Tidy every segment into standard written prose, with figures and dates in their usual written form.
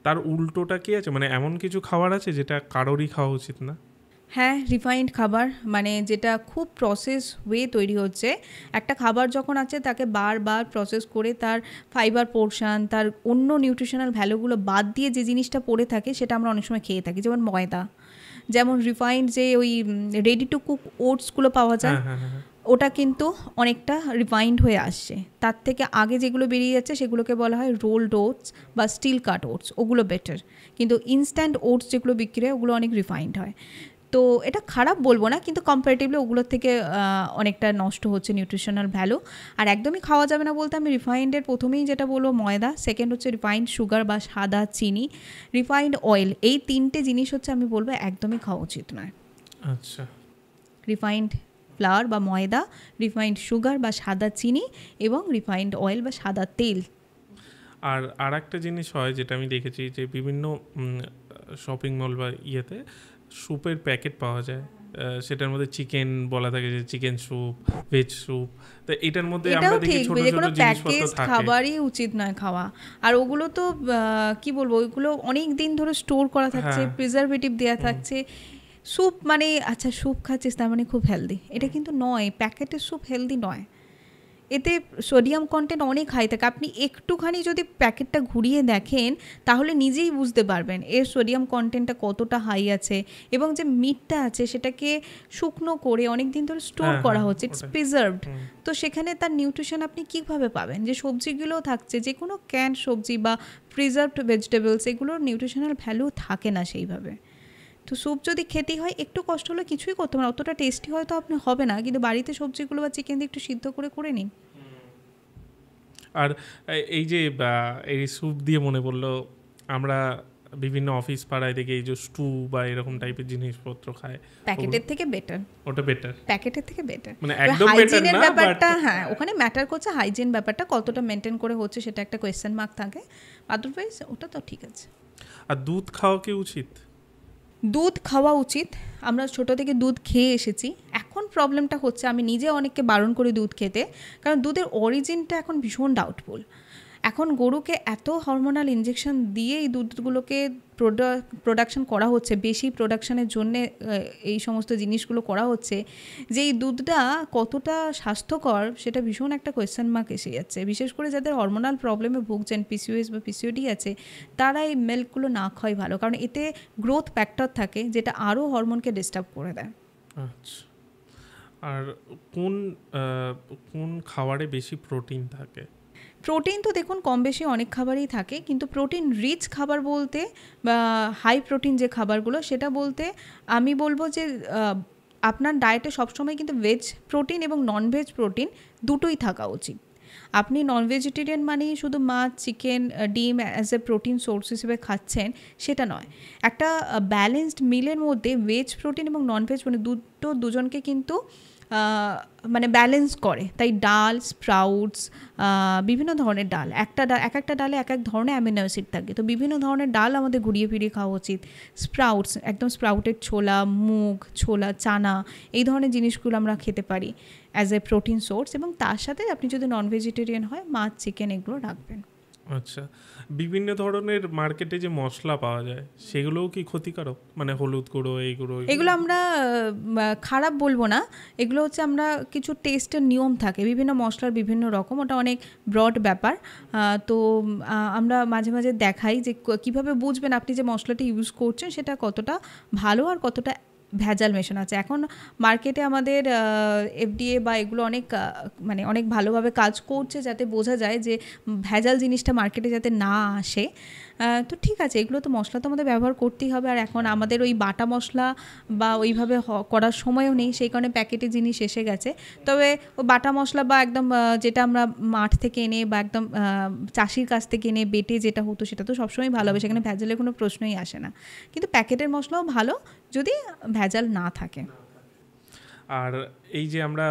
তার উল্টোটা কি আছে, মানে এমন কিছু খাবার আছে যেটা কারোরই খাওয়া উচিত না? হ্যাঁ, রিফাইন্ড খাবার মানে যেটা খুব প্রসেস ওয়ে তৈরি হচ্ছে, একটা খাবার যখন আছে তাকে বারবার প্রসেস করে তার ফাইবার পোর্শন, তার অন্য নিউট্রিশনাল ভ্যালুগুলো বাদ দিয়ে যে জিনিসটা পড়ে থাকে সেটা আমরা অনেক সময় খেয়ে থাকি। যেমন ময়দা, যেমন রিফাইন্ড যে ওই রেডি টু কুক ওটসগুলো পাওয়া যায়, ওটা কিন্তু অনেকটা রিফাইন্ড হয়ে আসছে। তার থেকে আগে যেগুলো বেরিয়ে যাচ্ছে সেগুলোকে বলা হয় রোলড ওটস বা স্টিল কাট ওটস, ওগুলো বেটার। কিন্তু ইনস্ট্যান্ট ওটস যেগুলো বিক্রি হয় ওগুলো অনেক রিফাইন্ড হয়। তো এটা খারাপ বলবো না, কিন্তু কম্পারেটিভলি ওগুলোর থেকে অনেকটা নষ্ট হচ্ছে নিউট্রিশনাল ভ্যালু। আর একদমই খাওয়া যাবে না বলতে আমি রিফাইন্ডের প্রথমেই যেটা বলবো ময়দা, সেকেন্ড হচ্ছে রিফাইন্ড সুগার বা সাদা চিনি, রিফাইন্ড অয়েল, এই তিনটে জিনিস হচ্ছে আমি বলবো একদমই খাওয়া উচিত নয়। আচ্ছা, রিফাইন্ড ফ্লাওয়ার বা ময়দা, রিফাইন্ড সুগার বা সাদা চিনি এবং রিফাইন্ড অয়েল বা সাদা তেল। আর একটা জিনিস হয় যেটা আমি দেখেছি যে বিভিন্ন শপিং মল বা ইয়েতে স্যুপের প্যাকেট পাওয়া যায়, সেটার মধ্যে চিকেন বলা থাকে, যে চিকেন স্যুপ, ভেজ স্যুপ। তো এটার মধ্যে আমরা দেখি ছোট ছোট জিনিসপত্র থাকে। খাবারই উচিত নয় খাওয়া। আর ওগুলো তো কি বলবো, ওইগুলো অনেক দিন ধরে স্টোর করা থাকছে, প্রিজারভেটিভ দেওয়া থাকছে। স্যুপ মানে আচ্ছা স্যুপ খাচ্ছিস তার মানে খুব হেলদি, এটা কিন্তু নয়। প্যাকেটের স্যুপ হেলদি নয়, এতে সোডিয়াম কন্টেন্ট অনেক হাই থাকে। আপনি একটুখানি যদি প্যাকেটটা ঘুরিয়ে দেখেন তাহলে নিজেই বুঝতে পারবেন এর সোডিয়াম কন্টেন্টটা কতটা হাই আছে। এবং যে মিটটা আছে সেটাকে শুকনো করে অনেক দিন ধরে স্টোর করা হচ্ছে, ইটস প্রিজার্ভড। তো সেখানে তার নিউট্রিশন আপনি কীভাবে পাবেন? যে সবজিগুলোও থাকছে, যে কোনো ক্যান সবজি বা প্রিজার্ভড ভেজিটেবলস, এগুলোর নিউট্রিশনাল ভ্যালু থাকে না সেইভাবে। তো স্যুপ যদি খেতে হয় একটু কষ্ট হলে কিছুই করতে পারেন, অতটা টেস্টি হয়তো আপনি হবে না, কিন্তু বাড়িতে সবজিগুলো বা চিকেন দিয়ে একটু সিদ্ধ করে নিন। আর এই যে এই স্যুপ দিয়ে মনে পড়লো, আমরা বিভিন্ন অফিস পাড়ায় দেখি এই যে স্টু বা এরকম টাইপের জিনিসপত্র খায়, প্যাকেটের থেকে বেটার, ওটা বেটার, প্যাকেটের থেকে বেটার। মানে একদম বেটার না, ব্যাপারটা হ্যাঁ ওখানে ম্যাটার করছে, হাইজিন ব্যাপারটা কতটা মেনটেন করে হচ্ছে সেটা একটা কোয়েশ্চেন মার্ক থাকে, আদারওয়াইজ ওটা তো ঠিক আছে। আর দুধ খাওয়া কি উচিত? দুধ খাওয়া উচিত, আমরা ছোটো থেকে দুধ খেয়ে এসেছি। এখন প্রবলেমটা হচ্ছে আমি নিজে অনেককে বারণ করি দুধ খেতে, কারণ দুধের অরিজিনটা এখন ভীষণ ডাউটফুল। এখন গরুকে এত হরমোনাল ইনজেকশন দিয়ে এই দুধগুলোকে প্রোডাকশন করা হচ্ছে, বেশি প্রোডাকশনের জন্যে এই সমস্ত জিনিসগুলো করা হচ্ছে, যে এই দুধটা কতটা স্বাস্থ্যকর সেটা ভীষণ একটা কোয়েশ্চেন মার্ক এসে যাচ্ছে। বিশেষ করে যাদের হরমোনাল প্রবলেমে ভুগছেন, পিসিওএস বা পিসিওডি আছে, তারা এই মিল্কগুলো না খাওয়াই ভালো, কারণ এতে গ্রোথ ফ্যাক্টর থাকে যেটা আরও হরমোনকে ডিস্টার্ব করে দেয়। আচ্ছা, আর কোন খাবারে বেশি প্রোটিন থাকে? প্রোটিন তো দেখুন কম বেশি অনেক খাবারই থাকে, কিন্তু প্রোটিন রিচ খাবার বলতে বা হাই প্রোটিন যে খাবারগুলো সেটা বলতে আমি বলবো যে আপনার ডায়েটে সবসময় কিন্তু ভেজ প্রোটিন এবং নন ভেজ প্রোটিন দুটোই থাকা উচিত। আপনি নন ভেজিটেরিয়ান মানেই শুধু মাছ, চিকেন, ডিম অ্যাজ এ প্রোটিন সোর্স হিসেবে খাচ্ছেন সেটা নয়। একটা ব্যালেন্সড মিলের মধ্যে ভেজ প্রোটিন এবং নন ভেজ মানে দুজনকে কিন্তু মানে ব্যালেন্স করে। তাই ডাল, স্প্রাউটস, বিভিন্ন ধরনের ডাল, এক একটা ডালে এক এক ধরনের অ্যামিনো অ্যাসিড থাকে, তো বিভিন্ন ধরনের ডাল আমাদের ঘুরিয়ে ফিরিয়ে খাওয়া উচিত। স্প্রাউটস, একদম স্প্রাউটেড ছোলা, মুগ, ছোলা, চানা, এই ধরনের জিনিসগুলো আমরা খেতে পারি অ্যাজ এ প্রোটিন সোর্স। এবং তার সাথে আপনি যদি নন ভেজিটেরিয়ান হয় মাছ, চিকেন এগুলো রাখবেন। আচ্ছা, বিভিন্ন ধরনের মার্কেটে যে মশলা পাওয়া যায় সেগুলোও কি ক্ষতিকারক? মানে হলুদ গুঁড়ো, এই গুঁড়ো, এগুলো আমরা খারাপ বলবো না, এগুলো হচ্ছে আমরা কিছু টেস্টের নিয়ম থাকে, বিভিন্ন মশলার বিভিন্ন রকম, ওটা অনেক ব্রড ব্যাপার। তো আমরা মাঝে মাঝে দেখাই যে কীভাবে বুঝবেন আপনি যে মশলাটি ইউজ করছেন সেটা কতটা ভালো আর কতটা ভেজাল মেশানো আছে। এখন মার্কেটে আমাদের এফডিএ বা এগুলো অনেক ভালোভাবে কাজ করছে যাতে বোঝা যায় যে ভেজাল জিনিসটা মার্কেটে যাতে না আসে। তো ঠিক আছে, এগুলো তো মশলা তো আমাদের ব্যবহার করতেই হবে। আর এখন আমাদের ওই বাটা মশলা বা ওইভাবে করার সময়ও নেই, সেই কারণে প্যাকেটে জিনিস এসে গেছে। তবে ওই বাটা মশলা বা একদম যেটা আমরা মাঠ থেকে এনে বা একদম চাষির কাছ থেকে এনে বেটে যেটা হতো সেটা তো সবসময় ভালো হবে, সেখানে ভেজালের কোনো প্রশ্নই আসে না। কিন্তু প্যাকেটের মশলাও ভালো যদি ভেজাল না থাকে। আর এই যে আমরা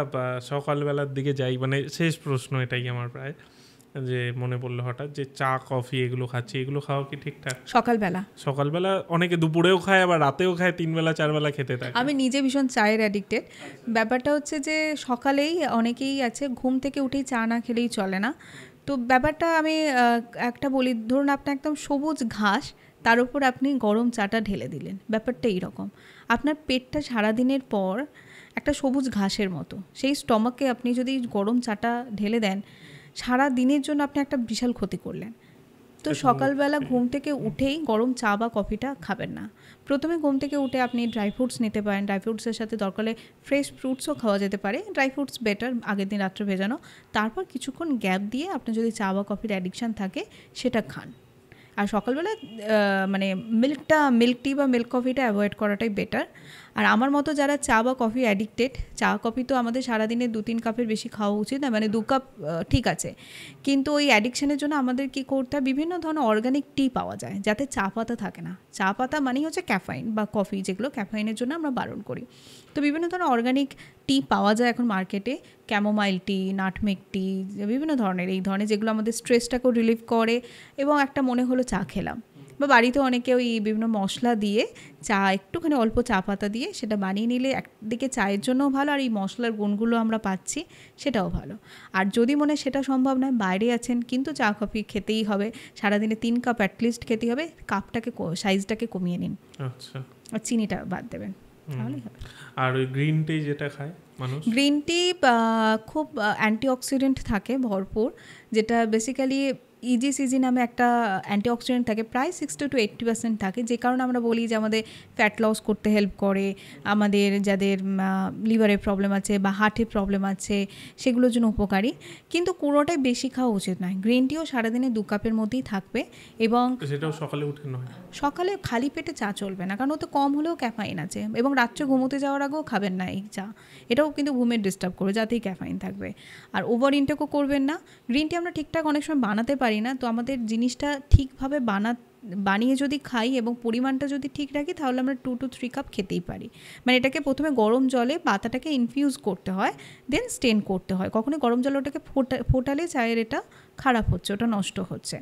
সকালবেলার দিকে যাই, মানে শেষ প্রশ্ন এটাই আমার প্রায়, যে মনে পড়লো হঠাৎ যে চা কফি এগুলো খাচ্ছি, এগুলো খাওয়া কি ঠিকঠাক? সকালবেলা অনেকে দুপুরেও খায়, আবার রাতেও খায়, 3 বেলা 4 বেলা খেতে থাকে। আমি নিজে ভীষণ চায়ের অ্যাডিক্টেড। ব্যাপারটা হচ্ছে যে সকালেই অনেকেই আছে ঘুম থেকে উঠেই চা না খেলেই চলে না, তো ব্যাপারটা আমি একটা বলি, ধরুন আপনি একদম সবুজ ঘাস, তার উপর আপনি গরম চাটা ঢেলে দিলেন, ব্যাপারটা এইরকম। আপনার পেটটা সারাদিনের পর একটা সবুজ ঘাসের মতো, সেই স্টমাকে আপনি যদি গরম চাটা ঢেলে দেন, সারা দিনের জন্য আপনি একটা বিশাল ক্ষতি করলেন। তো সকালবেলা ঘুম থেকে উঠেই গরম চা বা কফিটা খাবেন না। প্রথমে ঘুম থেকে উঠে আপনি ড্রাই ফ্রুটস নিতে পারেন, ড্রাই ফ্রুটসের সাথে দরকার হলে ফ্রেশ ফ্রুটসও খাওয়া যেতে পারে, ড্রাই ফ্রুটস বেটার আগের দিন রাত্রে ভেজানো। তারপর কিছুক্ষণ গ্যাপ দিয়ে আপনার যদি চা বা কফির অ্যাডিকশান থাকে সেটা খান। আর সকালবেলা মানে মিল্ক টি বা মিল্ক কফিটা অ্যাভয়েড করাটাই বেটার। আর আমার মতো যারা চা বা কফি অ্যাডিক্টেড, চা কফি তো আমাদের সারাদিনে 2-3 কাপের বেশি খাওয়া উচিত না, মানে 2 কাপ ঠিক আছে, কিন্তু ওই অ্যাডিকশানের জন্য আমাদের কী করতে হয়, বিভিন্ন ধরনের অর্গানিক টি পাওয়া যায় যাতে চা পাতা থাকে না। চা পাতা মানেই হচ্ছে ক্যাফাইন, বা কফি যেগুলো ক্যাফাইনের জন্য আমরা বারণ করি। তো বিভিন্ন ধরনের অর্গানিক টি পাওয়া যায় এখন মার্কেটে, ক্যামোমাইল টি, নাটমেগ টি, বিভিন্ন ধরনের, এই ধরনের যেগুলো আমাদের স্ট্রেসটাকেও রিলিভ করে। এবং একটা মনে হলো চা খেলাম, বা বাড়িতে অনেকে ওই বিভিন্ন মশলা দিয়ে চা, একটুখানি অল্প চা পাতা দিয়ে সেটা বানিয়ে নিলে একদিকে চায়ের জন্যও ভালো, আর এই মশলার গুণগুলো আমরা পাচ্ছি, সেটাও ভালো। আর যদি মনে সেটা সম্ভব নয়, বাইরে আছেন কিন্তু চা কফি খেতেই হবে, সারাদিনে 3 কাপ অ্যাটলিস্ট খেতেই হবে, কাপটাকে সাইজটাকে কমিয়ে নিন। আচ্ছা, আর চিনিটা বাদ দেবেন, তাহলেই হবে। আর ওই গ্রিন টি যেটা খায় মানুষ, গ্রিন টি খুব অ্যান্টিঅক্সিডেন্ট থাকে ভরপুর, যেটা বেসিক্যালি ইজিসিজি নামে একটা অ্যান্টিঅক্সিডেন্ট থাকে, প্রায় 60 to 80% থাকে, যে কারণে আমরা বলি যে আমাদের ফ্যাট লস করতে হেল্প করে, আমাদের যাদের লিভারের প্রবলেম আছে বা হার্টের প্রবলেম আছে সেগুলোর জন্য উপকারী। কিন্তু পুরোটাই বেশি খাওয়া উচিত নয়। গ্রিন টিও সারাদিনে 2 কাপের মধ্যেই থাকবে, এবং সেটাও সকালে উঠে নয়, সকালে খালি পেটে চা চলবে না, কারণ ওতে কম হলেও ক্যাফাইন আছে, এবং রাত্রে ঘুমোতে যাওয়ার আগেও খাবেন না এই চা, এটাও কিন্তু ঘুমের ডিস্টার্ব করবে, যাতেই ক্যাফাইন থাকবে। আর ওভার ইনটেকও করবেন না। গ্রিন টি আমরা ঠিকঠাক অনেক সময় বানাতে পারি না, তো আমাদের জিনিসটা ঠিকভাবে বানিয়ে যদি খাই এবং পরিমাণটা যদি ঠিক রাখি, তাহলে আমরা 2 to 3 কাপ খেতেই পারি। মানে এটাকে প্রথমে গরম জলে পাতাটাকে ইনফিউজ করতে হয়, দেন স্টেন করতে হয়। কখনোই গরম জলে ওটাকে ফোটালে চায়ের এটা খারাপ হচ্ছে, ওটা নষ্ট হচ্ছে।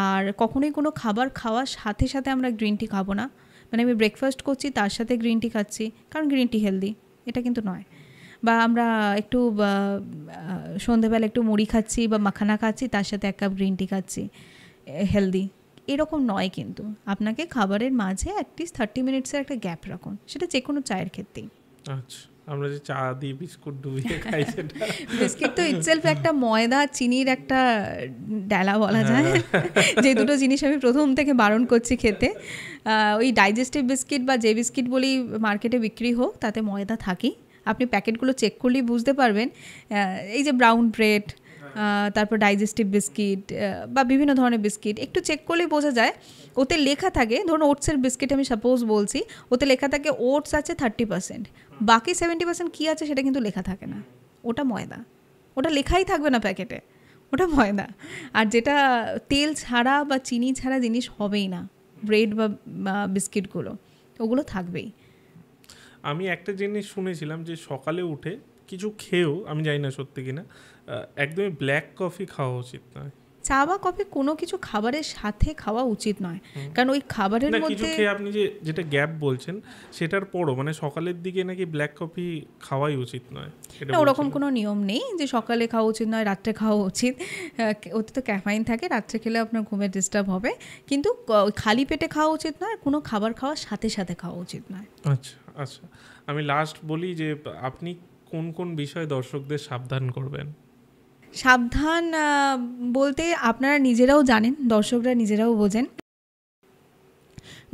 আর কখনোই কোনো খাবার খাওয়ার সাথে সাথে আমরা গ্রিন টি খাবো না, মানে আমি ব্রেকফাস্ট করছি তার সাথে গ্রিন টি খাচ্ছি, কারণ গ্রিন টি হেলদি, এটা কিন্তু নয়। বা আমরা একটু সন্ধেবেলা একটু মুড়ি খাচ্ছি বা মাখানা খাচ্ছি, তার সাথে 1 কাপ গ্রিন টি খাচ্ছি, হেলদি, এরকম নয়। কিন্তু আপনাকে খাবারের মাঝে অ্যাটলিস্ট 30 মিনিটসের একটা গ্যাপ রাখুন, সেটা যে কোনো চায়ের ক্ষেত্রেই। আচ্ছা, আমরা যে চা দিয়ে বিস্কুট ডুবিয়ে খাই, সেটা বিস্কিট তো ইটসেলফ একটা ময়দা চিনির একটা ডালা বলা যায়, যে দুটো জিনিস আমি প্রথম থেকে বারণ করছি খেতে। ওই ডাইজেস্টিভ বিস্কিট বা যে বিস্কিট বলি মার্কেটে বিক্রি হোক, তাতে ময়দা থাকেই, আপনি প্যাকেটগুলো চেক করলেই বুঝতে পারবেন। এই যে ব্রাউন ব্রেড, তারপর ডাইজেস্টিভ বিস্কিট বা বিভিন্ন ধরনের বিস্কিট, একটু চেক করলেই বোঝা যায়, ওতে লেখা থাকে, ধরুন ওটসের বিস্কিট আমি সাপোজ বলছি, ওতে লেখা থাকে ওটস আছে 30%, বাকি 70% কী আছে সেটা কিন্তু লেখা থাকে না, ওটা ময়দা, ওটা লেখাই থাকবে না প্যাকেটে, ওটা ময়দা। আর যেটা তেল ছাড়া বা চিনি ছাড়া জিনিস হবেই না, ব্রেড বা বিস্কিটগুলো, ওগুলো থাকবেই। আমি একটা জিনিস শুনেছিলাম যে সকালে উঠে কিছু খেয়েও, আমি জানি না সত্যি কিনা, একদমই ব্ল্যাক কফি খাওয়া উচিত নয়। চা বা কফি কোনো কিছু খাবারের সাথে খাওয়া উচিত নয়, কারণ ওই খাবারের কিছু মধ্যে খেয়ে আপনি যেটা গ্যাপ বলছেন সেটার পরও, মানে সকালের দিকে নাকি ব্ল্যাক কফি খাওয়াই উচিত নয়, না, ওরকম কোনো নিয়ম নেই যে সকালে খাওয়া উচিত নয় রাত্রে খাওয়া উচিত। ওতে তো ক্যাফাইন থাকে, রাত্রে খেলে আপনার ঘুমের ডিস্টার্ব হবে, কিন্তু খালি পেটে খাওয়া উচিত নয়, কোনো খাবার খাওয়ার সাথে সাথে খাওয়া উচিত নয়। আচ্ছা আচ্ছা, আমি লাস্ট বলি যে আপনি কোন কোন বিষয়ে দর্শকদের সাবধান করবেন? সাবধান বলতে আপনারা নিজেরাও জানেন, দর্শকরা নিজেরাও বোঝেন।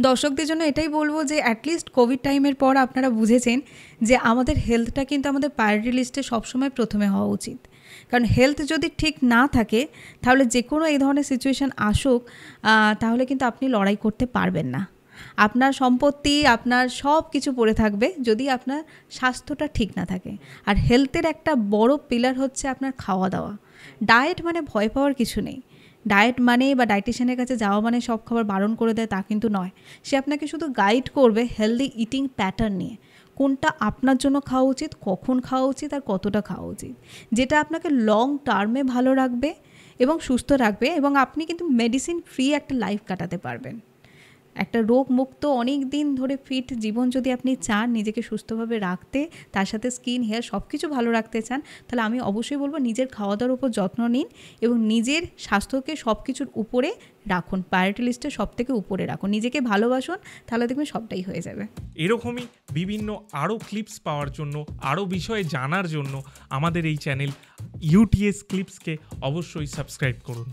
দর্শকদের জন্য এটাই বলবো যে অ্যাটলিস্ট কোভিড টাইমের পর আপনারা বুঝেছেন যে আমাদের হেলথটা কিন্তু আমাদের প্রায়োরিটি লিস্টে সবসময় প্রথমে হওয়া উচিত, কারণ হেলথ যদি ঠিক না থাকে তাহলে যে কোনো এই ধরনের সিচুয়েশান আসুক, তাহলে কিন্তু আপনি লড়াই করতে পারবেন না। আপনার সম্পত্তি, আপনার সব কিছু পড়ে থাকবে যদি আপনার স্বাস্থ্যটা ঠিক না থাকে। আর হেলথের একটা বড় পিলার হচ্ছে আপনার খাওয়া দাওয়া। ডায়েট মানে ভয় পাওয়ার কিছু নেই, ডায়েট মানে বা ডায়েটিশিয়ানের কাছে যাওয়া মানে সব খাবার বারণ করে দেয় তা কিন্তু নয়। সে আপনাকে শুধু গাইড করবে হেলদি ইটিং প্যাটার্ন নিয়ে, কোনটা আপনার জন্য খাওয়া উচিত, কখন খাওয়া উচিত আর কতটা খাওয়া উচিত, যেটা আপনাকে লং টার্মে ভালো রাখবে এবং সুস্থ রাখবে, এবং আপনি কিন্তু মেডিসিন ফ্রি একটা লাইফ কাটাতে পারবেন। একটা রোগমুক্ত অনেক দিন ধরে ফিট জীবন যদি আপনি চান, নিজেকে সুস্থভাবে রাখতে, তার সাথে স্কিন হেয়ার সব কিছু ভালো রাখতে চান, তাহলে আমি অবশ্যই বলবো নিজের খাওয়া দাওয়ার উপর যত্ন নিন এবং নিজের স্বাস্থ্যকে সব কিছুর উপরে রাখুন, প্রায়োরিটি লিস্টে সব থেকে উপরে রাখুন, নিজেকে ভালোবাসুন, তাহলে দেখবেন সবটাই হয়ে যাবে। এরকমই বিভিন্ন আরও ক্লিপস পাওয়ার জন্য, আরও বিষয়ে জানার জন্য আমাদের এই চ্যানেল ইউটিএস ক্লিপসকে অবশ্যই সাবস্ক্রাইব করুন।